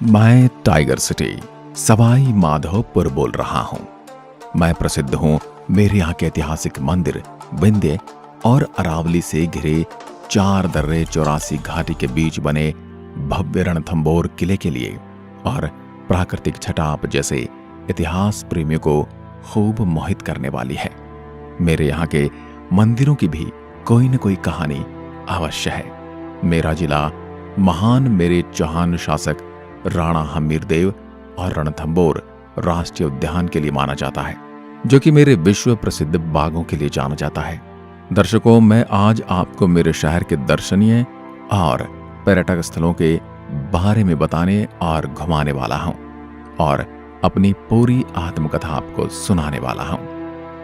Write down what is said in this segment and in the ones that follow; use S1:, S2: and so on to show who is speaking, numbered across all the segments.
S1: मैं tiger city Sawai Madhopur बोल रहा हूँ। मैं प्रसिद्ध हूँ मेरे यहाँ के ऐतिहासिक मंदिर विंध्य और अरावली से घिरे 4 दर्रे 84 घाटी के बीच बने भव्य रणथंभौर किले के लिए और प्राकृतिक छटाप जैसे इतिहास प्रेमियों को खूब मोहित करने वाली है। मेरे यहाँ के मंदिरों की भी कोई न कोई कहानी अवश्य है। मेरा जिला महान मेरे चौहान शासक राणा हमीरदेव और रणथंभौर राष्ट्रीय उद्यान के लिए माना जाता है, जो कि मेरे विश्व प्रसिद्ध बागों के लिए जाना जाता है। दर्शकों, मैं आज आपको मेरे शहर के दर्शनीय और पर्यटक स्थलों के बारे में बताने और घुमाने वाला हूं और अपनी पूरी आत्मकथा आपको सुनाने वाला हूं।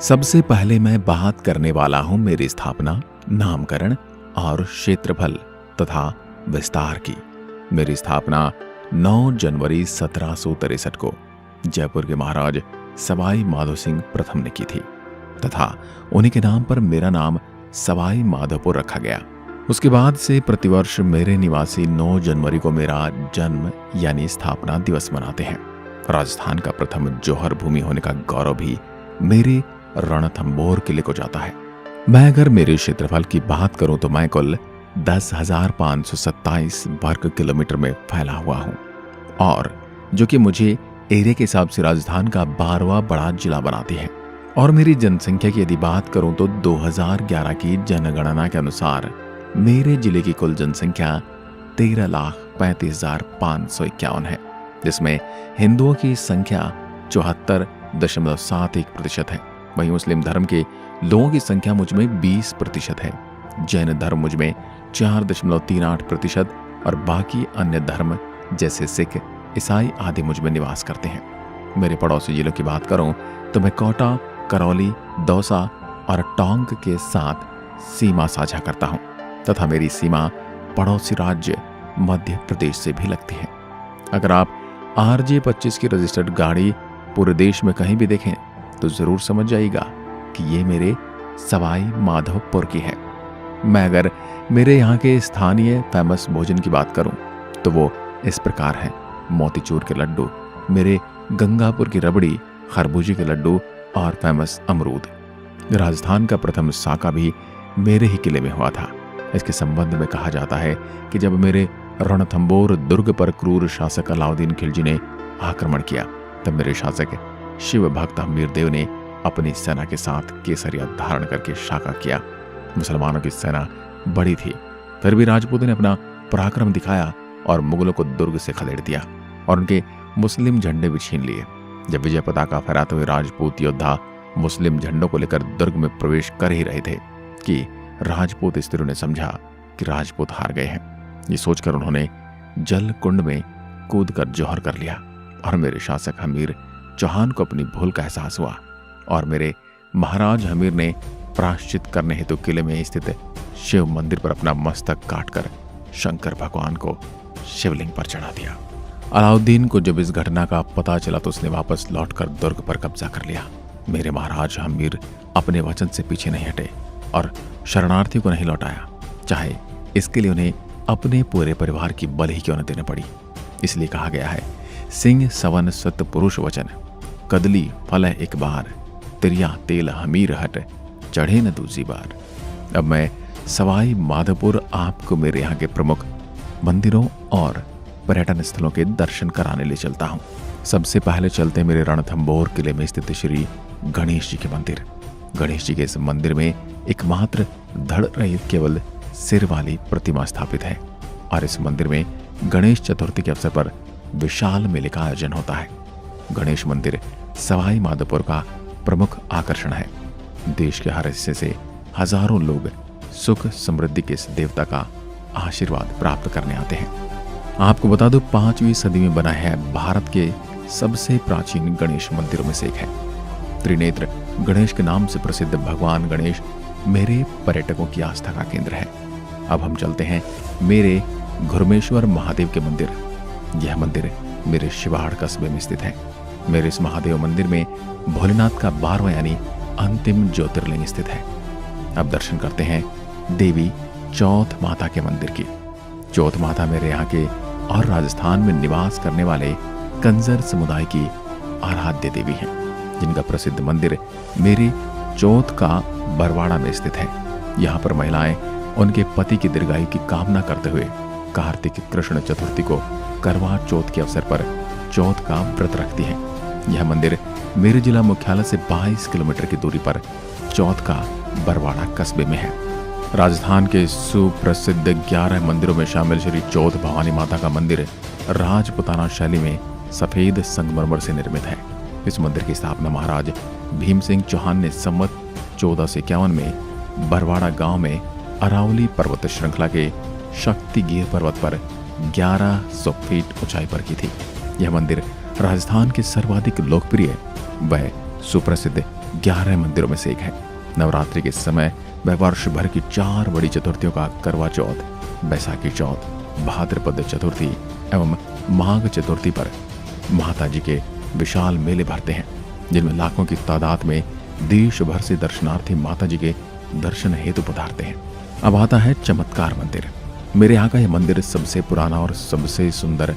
S1: सबसे पहले मैं बात करने वाला हूं मेरी स्थापना, नामकरण और क्षेत्रफल तथा विस्तार की। मेरी स्थापना 9 जनवरी 1763 को जयपुर के महाराज सवाई माधो सिंह प्रथम ने की थी तथा उन्हीं के नाम पर मेरा नाम सवाई माधोपुर रखा गया। उसके बाद से प्रतिवर्ष मेरे निवासी 9 जनवरी को मेरा जन्म यानी स्थापना दिवस मनाते हैं। राजस्थान का प्रथम जौहर भूमि होने का गौरव भी मेरे रणथंभौर किले को जाता है। मैं अगर मेरे क्षेत्रफल की बात करूं तो मैं कुल 10,527 वर्ग किलोमीटर में फैला हुआ हूं और जो कि मुझे एरिया के हिसाब से राजस्थान का 12वां बड़ा जिला बनाती है। और मेरी जनसंख्या की यदि बात करूं तो 2011 की जनगणना के अनुसार मेरे जिले की कुल जनसंख्या 13,35,551 है, जिसमें हिंदुओं की संख्या 74.71% है। वहीं मुस्लिम धर्म के लोगों की संख्या मुझ में 20% है, जैन धर्म मुझ में 4.38% और बाकी अन्य धर्म जैसे सिख, ईसाई आदि मुझ में निवास करते हैं। मेरे पड़ोसी जिलों की बात करूं तो मैं कोटा, करौली, दौसा और टोंक के साथ सीमा साझा करता हूं तथा मेरी सीमा पड़ोसी राज्य मध्य प्रदेश से भी लगती है। अगर आप RJ25 की रजिस्टर्ड गाड़ी पूरे देश में कहीं भी देखें तो जरूर समझ जाइएगा कि ये मेरे सवाई माधोपुर की है। मैं अगर मेरे यहाँ के स्थानीय फेमस भोजन की बात करूं तो वो इस प्रकार है। मोतीचूर के लड्डू, मेरे गंगापुर की रबड़ी, खरबूजे के लड्डू और फेमस अमरूद। राजस्थान का प्रथम साका भी मेरे ही किले में हुआ था। इसके संबंध में कहा जाता है कि जब मेरे रणथंभौर दुर्ग पर क्रूर शासक अलाउद्दीन खिलजी ने आक्रमण किया तब मेरे शासक शिव भक्त हमीरदेव ने अपनी सेना के साथ केसरिया धारण करके साका किया। मुसलमानों की सेना बड़ी थी, फिर भी राजपूतों ने अपना पराक्रम दिखाया और मुगलों को दुर्ग से खदेड़ दिया और उनके मुस्लिम झंडे भी छीन लिए। जब विजय पताका फहराते हुए राजपूत योद्धा मुस्लिम झंडों को लेकर दुर्ग में प्रवेश कर ही रहे थे कि राजपूत स्त्रियों ने समझा कि राजपूत हार गए हैं। ये सोचकर उन्होंने जल कुंड में कूदकर जौहर कर लिया और मेरे शासक हमीर चौहान को अपनी भूल का एहसास हुआ और मेरे महाराज हमीर ने प्रायश्चित करने हेतु किले में स्थित शिव मंदिर पर अपना मस्तक काटकर शंकर भगवान को शिवलिंग पर चढ़ा दिया। अलाउद्दीन को जब इस घटना का पता चला तो उसने वापस लौटकर दुर्ग पर कब्जा कर लिया। मेरे महाराज हमीर अपने वचन से पीछे नहीं हटे और शरणार्थी को नहीं लौटाया, चाहे इसके लिए उन्हें अपने पूरे परिवार की बलि ही क्यों न देनी पड़ी। इसलिए कहा गया है, सिंह सवन सत पुरुष वचन, कदली फल एक बार, तिरिया तेल हमीर हट, चढ़े न दूसरी बार। अब मैं सवाई माधोपुर आपको मेरे यहाँ के प्रमुख मंदिरों और पर्यटन स्थलों के दर्शन कराने ले चलता हूँ। सबसे पहले चलते मेरे रणथंभौर किले में स्थित श्री गणेश जी के मंदिर। गणेश जी के इस मंदिर में एकमात्र धड़ रहित केवल सिर वाली प्रतिमा स्थापित है और इस मंदिर में गणेश चतुर्थी के अवसर पर विशाल मेले का आयोजन होता है। गणेश मंदिर सवाई माधोपुर का प्रमुख आकर्षण है। देश के हर हिस्से से हजारों लोग सुख समृद्धि के इस देवता का आशीर्वाद प्राप्त करने आते हैं। आपको बता दूं, 5वीं सदी में बना है भारत के सबसे प्राचीन गणेश मंदिरों में से एक है। त्रिनेत्र गणेश के नाम से प्रसिद्ध भगवान गणेश मेरे पर्यटकों की आस्था का केंद्र है। अब हम चलते हैं मेरे घुरमेश्वर महादेव के मंदिर। यह मंदिर मेरे शिवाड़ कस्बे में स्थित है। मेरे इस महादेव मंदिर में भोलेनाथ का 12वां यानी अंतिम ज्योतिर्लिंग स्थित है। अब दर्शन करते हैं देवी चौथ माता के मंदिर की। चौथ माता मेरे यहाँ के और राजस्थान में निवास करने वाले कंजर समुदाय की आराध्य देवी हैं, जिनका प्रसिद्ध मंदिर मेरे चौथ का बरवाड़ा में स्थित है। यहाँ पर महिलाएं उनके पति की दीर्घायु की कामना करते हुए कार्तिक कृष्ण चतुर्थी को करवा चौथ के अवसर पर चौथ का व्रत रखती हैं। यह मंदिर मेरे जिला मुख्यालय से 22 किलोमीटर की दूरी पर चौथ का बरवाड़ा कस्बे में है। राजस्थान के सुप्रसिद्ध 11 मंदिरों में शामिल श्री चौथ भवानी माता का मंदिर राजपुताना शैली में सफेद संगमरमर से निर्मित है। इस मंदिर की स्थापना महाराज भीम सिंह चौहान ने संवत 1451 में बरवाड़ा गांव में अरावली पर्वत श्रृंखला के शक्तिगिर पर्वत पर 1100 फीट ऊंचाई पर की थी। यह मंदिर राजस्थान के सर्वाधिक लोकप्रिय व सुप्रसिद्ध 11 मंदिरों में से एक है। नवरात्रि के समय वह वर्ष भर की 4 बड़ी चतुर्थियों का करवा चौथ, बैसाखी चौथ, भाद्रपद चतुर्थी एवं माघ चतुर्थी पर माता जी के विशाल मेले भरते हैं, जिनमें लाखों की तादाद में देश भर से दर्शनार्थी माता जी के दर्शन हेतु पधारते हैं। अब आता है चमत्कार मंदिर। मेरे यहाँ का यह मंदिर सबसे पुराना और सबसे सुंदर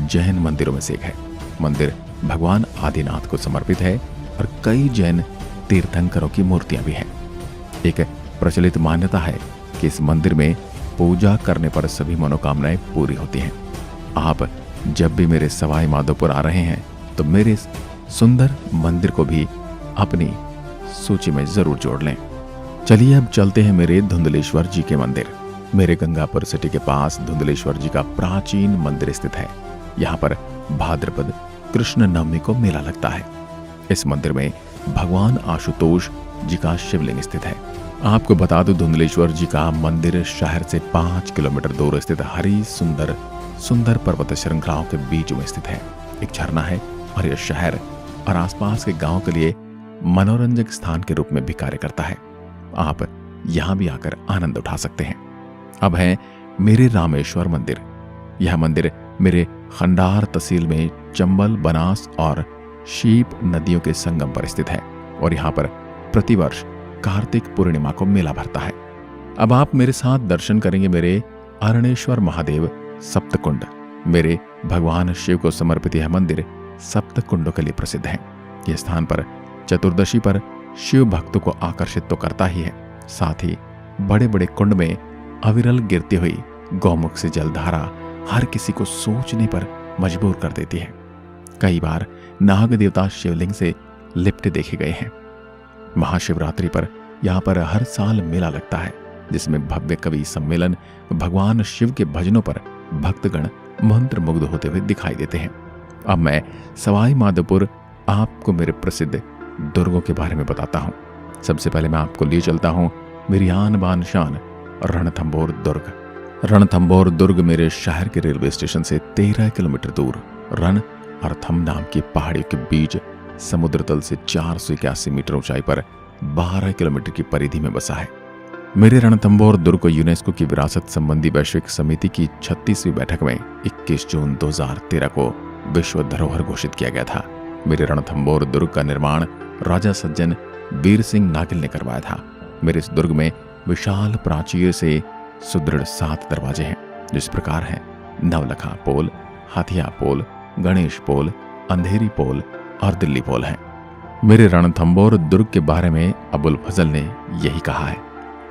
S1: जैन मंदिरों में से एक है। मंदिर भगवान आदिनाथ को समर्पित है और कई जैन तीर्थंकरों की मूर्तियां भी हैं। एक प्रचलित मान्यता है कि इस मंदिर में पूजा करने पर सभी मनोकामनाएं पूरी होती हैं। आप जब भी मेरे सवाई माधोपुर आ रहे हैं तो मेरे इस सुंदर मंदिर को भी अपनी सूची में जरूर जोड़ लें। चलिए अब चलते हैं मेरे धुंधलेश्वर जी के मंदिर। मेरे गंगापुर सिटी के पास धुंधलेश्वर जी का प्राचीन मंदिर स्थित है। यहाँ पर भाद्रपद कृष्ण नवमी को मेला लगता है। इस मंदिर में भगवान आशुतोष जी का शिवलिंग स्थित है। आपको बता दूं, धुंधलेश्वर जी का मंदिर शहर से 5 किलोमीटर दूर स्थित हरी सुंदर पर्वत श्रृंखलाओं के बीच में स्थित है। एक झरना है और यह शहर और आसपास के गांव के लिए मनोरंजक स्थान के रूप में भी कार्य करता है। आप यहां भी आकर आनंद उठा सकते हैं। अब है मेरे रामेश्वर मंदिर। यह मंदिर मेरे खंडार तहसील में चंबल, बनास और शीप नदियों के संगम पर स्थित है और यहाँ पर प्रतिवर्ष कार्तिक पूर्णिमा को मेला भरता है। अब आप मेरे साथ दर्शन करेंगे मेरे अरणेश्वर महादेव सप्तकुंड। मेरे भगवान शिव को समर्पित यह मंदिर सप्त कुंडों के लिए प्रसिद्ध है। यह स्थान पर चतुर्दशी पर शिव भक्तों को आकर्षित तो करता ही है, साथ ही बड़े बड़े कुंड में अविरल गिरती हुई गौमुख से जलधारा हर किसी को सोचने पर मजबूर कर देती है। कई बार नाग देवता शिवलिंग से लिपटे देखे गए हैं। महाशिवरात्रि पर यहाँ पर हर साल मेला लगता है, जिसमें भव्य कवि सम्मेलन भगवान शिव के भजनों पर भक्तगण मंत्र मुग्ध होते हुए दिखाई देते हैं। अब मैं सवाई माधोपुर आपको मेरे प्रसिद्ध दुर्गों के बारे में बताता हूँ। सबसे पहले मैं आपको ले चलता हूँ मेरी आन बान शान रणथंभौर दुर्ग। रणथंभौर दुर्ग मेरे शहर के रेलवे स्टेशन से 13 किलोमीटर दूर रण और थम नाम की पहाड़ी के बीच समुद्र तल से 481 मीटर ऊंचाई पर 12 किलोमीटर की परिधि में बसा है। मेरे रणथंभौर दुर्ग को यूनेस्को की विरासत संबंधी वैश्विक समिति की 36वीं बैठक में 21 जून 2013 को विश्व धरोहर घोषित किया गया था। मेरे रणथंभौर दुर्ग का निर्माण राजा सज्जन वीर सिंह नागिल ने करवाया था। मेरे इस दुर्ग में विशाल प्राचीर से सुदृढ़ 7 दरवाजे हैं, जिस प्रकार हैं नवलखा पोल, हाथिया पोल, गणेश पोल, अंधेरी पोल और दिल्ली पोल हैं। मेरे रणथंभौर दुर्ग के बारे में अबुल फजल ने यही कहा है,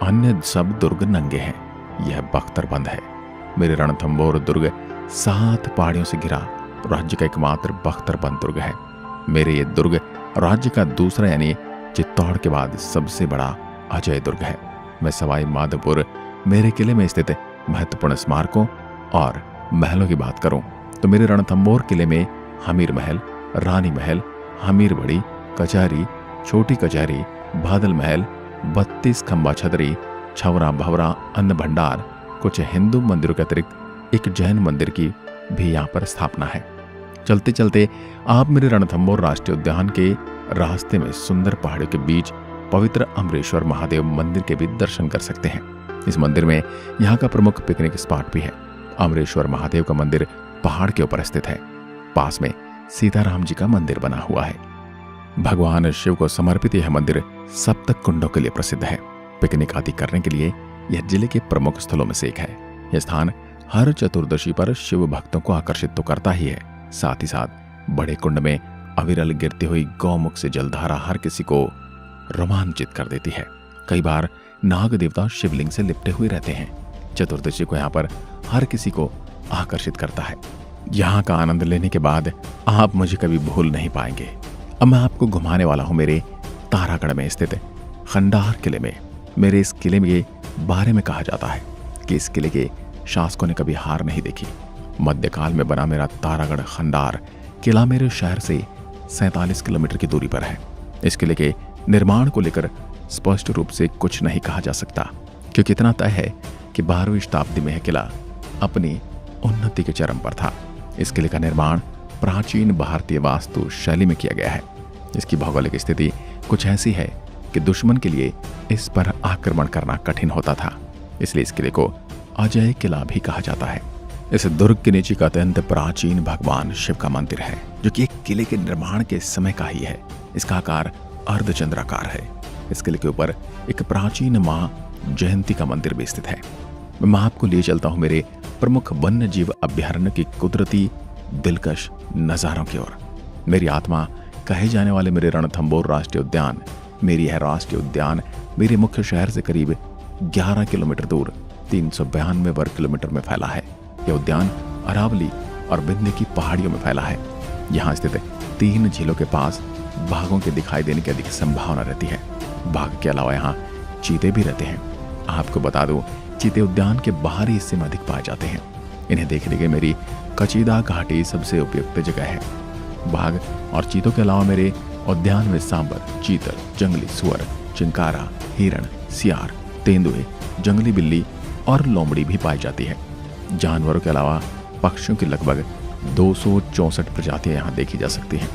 S1: अन्य सब दुर्ग नंगे हैं, यह बख्तरबंद है। मेरे रणथंभौर दुर्ग 7 पहाड़ियों से घिरा राज्य का एकमात्र बख्तरबंद दुर्ग है। मेरे ये दुर्ग राज्य का दूसरा यानी चित्तौड़ के बाद सबसे बड़ा अजय दुर्ग है। मैं सवाई माधोपुर मेरे किले में स्थित महत्वपूर्ण स्मारकों और महलों की बात करूं तो मेरे रणथंभौर किले में हमीर महल, रानी महल, हमीर बड़ी, कचहरी, छोटी कचहरी, बादल महल, 32 खंबा छतरी, छवरा भवरा, अन्न भंडार, कुछ हिंदू मंदिरों के अतिरिक्त एक जैन मंदिर की भी यहाँ पर स्थापना है। चलते चलते आप मेरे रणथंभौर राष्ट्रीय उद्यान के रास्ते में सुंदर पहाड़ियों के बीच पवित्र अमरेश्वर महादेव मंदिर के भी दर्शन कर सकते हैं। इस मंदिर में यहाँ का प्रमुख पिकनिक स्पॉट भी है। अमरेश्वर महादेव का मंदिर पहाड़ के ऊपर स्थित है। पास में सीताराम जी का मंदिर बना हुआ है। भगवान शिव को समर्पित यह मंदिर सप्त कुंडों के लिए प्रसिद्ध है। पिकनिक आदि करने के लिए यह जिले के प्रमुख स्थलों में से एक है। यह स्थान हर चतुर्दशी पर शिव भक्तों को आकर्षित तो करता ही है, साथ ही साथ बड़े कुंड में अविरल गिरती हुई गौमुख से जलधारा हर किसी को रोमांचित कर देती है। कई बार नाग देवता शिवलिंग से लिपटे हुए रहते हैं। चतुर्दशी को यहाँ पर हर किसी को आकर्षित करता है। यहाँ का आनंद लेने के बाद आप मुझे कभी भूल नहीं पाएंगे। अब मैं आपको घुमाने वाला हूँ मेरे तारागढ़ में स्थित खंडार किले में। मेरे इस किले के बारे में कहा जाता है कि इस किले के शासकों ने कभी हार नहीं देखी। मध्यकाल में बना मेरा तारागढ़ खंडार किला मेरे शहर से 47 किलोमीटर की दूरी पर है। इस किले के निर्माण को लेकर स्पष्ट रूप से कुछ नहीं कहा जा सकता, क्योंकि इतना तय है कि 12वीं शताब्दी में यह किला अपनी उन्नति के चरम पर था। इस किले का निर्माण प्राचीन भारतीय वास्तु शैली में किया गया है। इसकी भौगोलिक स्थिति कुछ ऐसी है कि दुश्मन के लिए इस पर आक्रमण करना कठिन होता था, इसलिए इस किले को अजय किला भी कहा जाता है। इस दुर्ग के नीचे का अत्यंत प्राचीन भगवान शिव का मंदिर है, जो कि एक किले के निर्माण के समय का ही है। इसका आकार अर्धचंद्राकार है। इस किले के ऊपर एक प्राचीन मां जयंती का मंदिर भी स्थित है। मैं आपको ले चलता हूं मेरे प्रमुख वन्य जीव अभ्यारण्य की कुदरती दिलकश नजारों की ओर। मेरी आत्मा कहे जाने वाले मेरे रणथंभौर राष्ट्रीय उद्यान, मेरी यह राष्ट्रीय उद्यान मेरे मुख्य शहर से करीब 11 किलोमीटर दूर 392 वर्ग किलोमीटर में फैला है। यह उद्यान अरावली और विंध्य की पहाड़ियों में फैला है। यहाँ स्थित 3 झीलों के पास बाघों के दिखाई देने की अधिक संभावना रहती है। बाघ के अलावा यहाँ चीते भी रहते हैं। आपको बता दूं, चीते उद्यान के बाहरी हिस्से में अधिक पाए जाते हैं। इन्हें देखने के मेरी कचीदा घाटी सबसे उपयुक्त जगह है। बाघ और चीतों के अलावा मेरे उद्यान में सांबर, चीतल, जंगली सुअर, चिंकारा, हिरण, सियार, तेंदुए, जंगली बिल्ली और लोमड़ी भी पाई जाती है। जानवरों के अलावा पक्षियों की लगभग 264 प्रजातियां यहाँ देखी जा सकती हैं।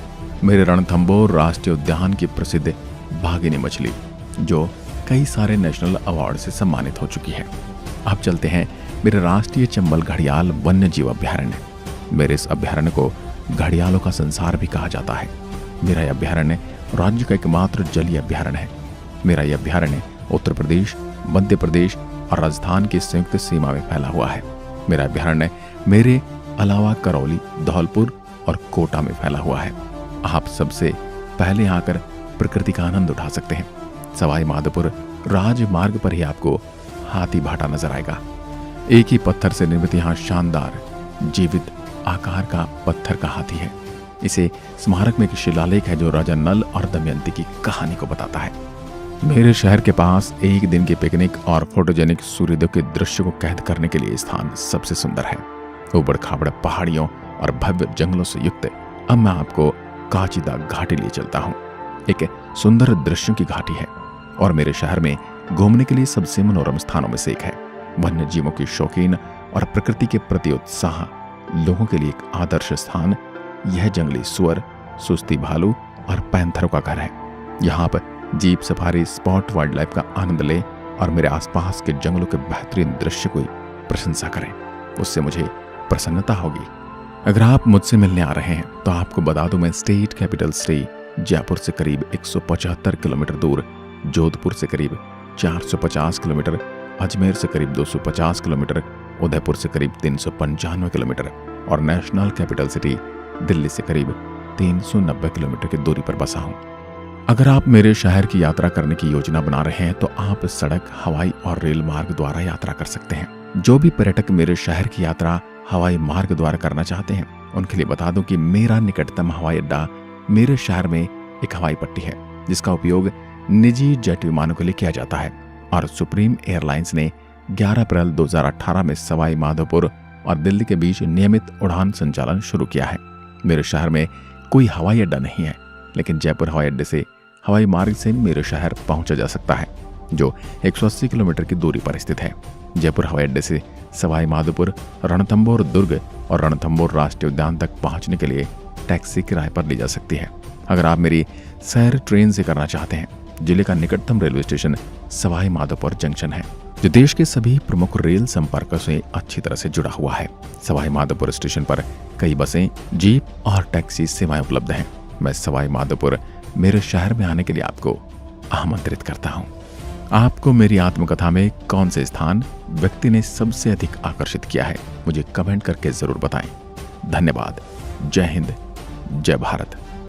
S1: मेरे रणथंभौर राष्ट्रीय उद्यान की प्रसिद्ध बाघिनी मछली, जो कई सारे नेशनल अवार्ड से सम्मानित हो चुकी है। अब चलते हैं मेरे राष्ट्रीय चंबल घड़ियाल वन्य जीव अभ्यारण्य। मेरे इस अभ्यारण्य को घड़ियालों का संसार भी कहा जाता है। मेरा यह अभ्यारण्य राज्य का एकमात्र जलीय अभ्यारण्य है। मेरा यह अभ्यारण्य उत्तर प्रदेश, मध्य प्रदेश और राजस्थान की संयुक्त सीमा में फैला हुआ है। मेरा अभ्यारण्य मेरे अलावा करौली, धौलपुर और कोटा में फैला हुआ है। आप सबसे पहले यहाँ आकर प्रकृति का आनंद उठा सकते हैं। सवाई माधोपुर राजमार्ग पर ही आपको हाथी भाटा नजर आएगा। एक ही पत्थर से निर्मित यहाँ शानदार जीवित आकार का पत्थर का हाथी है। इसे स्मारक में एक शिलालेख है जो राजा नल और दमयंती की कहानी को बताता है। मेरे शहर के पास एक दिन के पिकनिक और फोटोजेनिक सूर्योदय के दृश्य को कैद करने के लिए स्थान सबसे सुंदर है। ऊबड़ खाबड़ पहाड़ियों और भव्य जंगलों से युक्त अब मैं आपको काचिदा घाटी ले चलता हूँ। एक सुंदर दृश्यों की घाटी है और मेरे शहर में घूमने के लिए सबसे मनोरम स्थानों में से एक है। वन्य जीवों की शौकीन और प्रकृति के प्रति उत्साह लोगों के लिए एक आदर्श स्थान यह जंगली सुअर, सुस्ती भालू और पैंथरों का घर है। यहाँ पर jeep safari, spot wild life का आनंद लें और मेरे आसपास के जंगलों के बेहतरीन दृश्य की प्रशंसा करें। उससे मुझे प्रसन्नता होगी। अगर आप मुझसे मिलने आ रहे हैं तो आपको बता दूं, मैं स्टेट कैपिटल सिटी जयपुर से करीब 175 किलोमीटर दूर, जोधपुर से करीब 450 किलोमीटर, अजमेर से करीब 250 किलोमीटर, उदयपुर से करीब 395 किलोमीटर और नेशनल कैपिटल सिटी दिल्ली से करीब 390 किलोमीटर की दूरी पर बसा हूँ। अगर आप मेरे शहर की यात्रा करने की योजना बना रहे हैं तो आप सड़क, हवाई और रेल मार्ग द्वारा यात्रा कर सकते हैं। जो भी पर्यटक मेरे शहर की यात्रा हवाई मार्ग द्वारा करना चाहते हैं उनके लिए बता दूं कि मेरा निकटतम हवाई अड्डा मेरे शहर में एक हवाई पट्टी है, जिसका उपयोग निजी जेट विमानों के लिए किया जाता है और सुप्रीम एयरलाइंस ने 11 अप्रैल 2018 में सवाई माधोपुर और दिल्ली के बीच नियमित उड़ान संचालन शुरू किया है। मेरे शहर में कोई हवाई अड्डा नहीं है, लेकिन जयपुर हवाई अड्डे से हवाई मार्ग से मेरे शहर पहुंचा जा सकता है, जो 180 किलोमीटर की दूरी पर स्थित है। जयपुर हवाई अड्डे से सवाई माधोपुर, रणथंभौर दुर्ग और रणथंभौर राष्ट्रीय उद्यान तक पहुंचने के लिए टैक्सी किराए पर ली जा सकती है। अगर आप मेरी सैर ट्रेन से करना चाहते हैं, जिले का निकटतम railway station Sawai Madhopur junction है, जो देश के सभी प्रमुख रेल संपर्कों से अच्छी तरह से जुड़ा हुआ है। सवाई माधोपुर स्टेशन पर कई बसें, जीप और टैक्सी सेवाएं उपलब्ध हैं। मैं सवाई माधोपुर मेरे शहर में आने के लिए आपको आमंत्रित करता हूँ। आपको मेरी आत्मकथा में कौन से स्थान व्यक्ति ने सबसे अधिक आकर्षित किया है, मुझे कमेंट करके जरूर बताएं। धन्यवाद। जय हिंद, जय भारत।